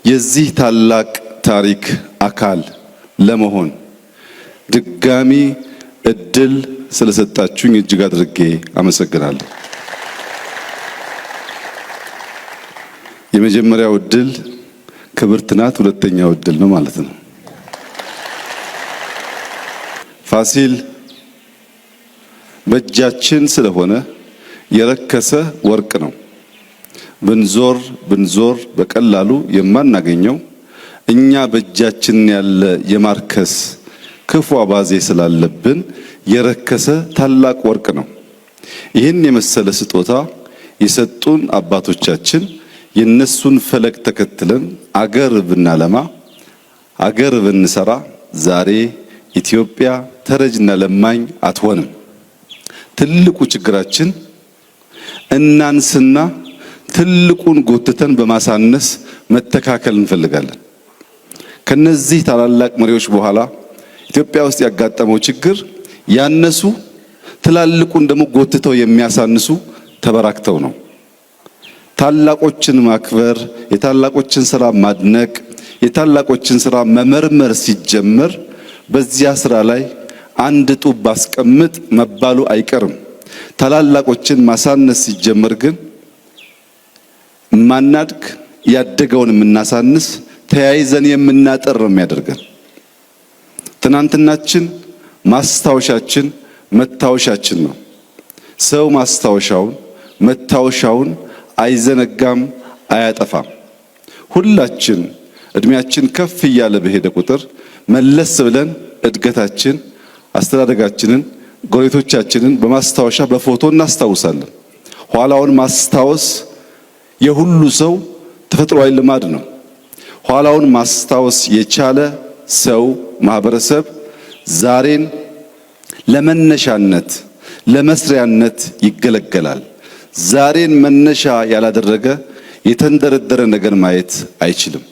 የዚህ ታላቅ ታሪክ አካል ለመሆን ድጋሚ እድል ስለሰጣችሁኝ እጅግ አድርጌ አመሰግናለሁ። የመጀመሪያው እድል ክብርት ናት፣ ሁለተኛው እድል ነው ማለት ነው። ፋሲል በእጃችን ስለሆነ የረከሰ ወርቅ ነው። ብንዞር በቀላሉ የማናገኘው እኛ በእጃችን ያለ የማርከስ ክፉ አባዜ ስላለብን የረከሰ ታላቅ ወርቅ ነው። ይህን የመሰለ ስጦታ የሰጡን አባቶቻችን የነሱን ፈለግ ተከትለን አገር ብናለማ አገር ብንሰራ ዛሬ ኢትዮጵያ ተረጅና ለማኝ አትሆንም። ትልቁ ችግራችን እናንስና ትልቁን ጎትተን በማሳነስ መተካከል እንፈልጋለን። ከነዚህ ታላላቅ መሪዎች በኋላ ኢትዮጵያ ውስጥ ያጋጠመው ችግር ያነሱ ትላልቁን ደግሞ ጎትተው የሚያሳንሱ ተበራክተው ነው። ታላቆችን ማክበር፣ የታላቆችን ስራ ማድነቅ፣ የታላቆችን ስራ መመርመር ሲጀመር በዚያ ስራ ላይ አንድ ጡብ ባስቀምጥ መባሉ አይቀርም። ታላላቆችን ማሳነስ ሲጀመር ግን ማናድግ ያደገውን የምናሳንስ ተያይዘን የምናጠር ነው የሚያደርገን። ትናንትናችን ማስታወሻችን መታወሻችን ነው። ሰው ማስታወሻውን መታወሻውን አይዘነጋም፣ አያጠፋም። ሁላችን እድሜያችን ከፍ እያለ በሄደ ቁጥር መለስ ብለን እድገታችን፣ አስተዳደጋችንን፣ ጎረቤቶቻችንን በማስታወሻ በፎቶ እናስታውሳለን። ኋላውን ማስታወስ የሁሉ ሰው ተፈጥሯዊ ልማድ ነው። ኋላውን ማስታወስ የቻለ ሰው ማህበረሰብ ዛሬን ለመነሻነት ለመስሪያነት ይገለገላል። ዛሬን መነሻ ያላደረገ የተንደረደረ ነገር ማየት አይችልም።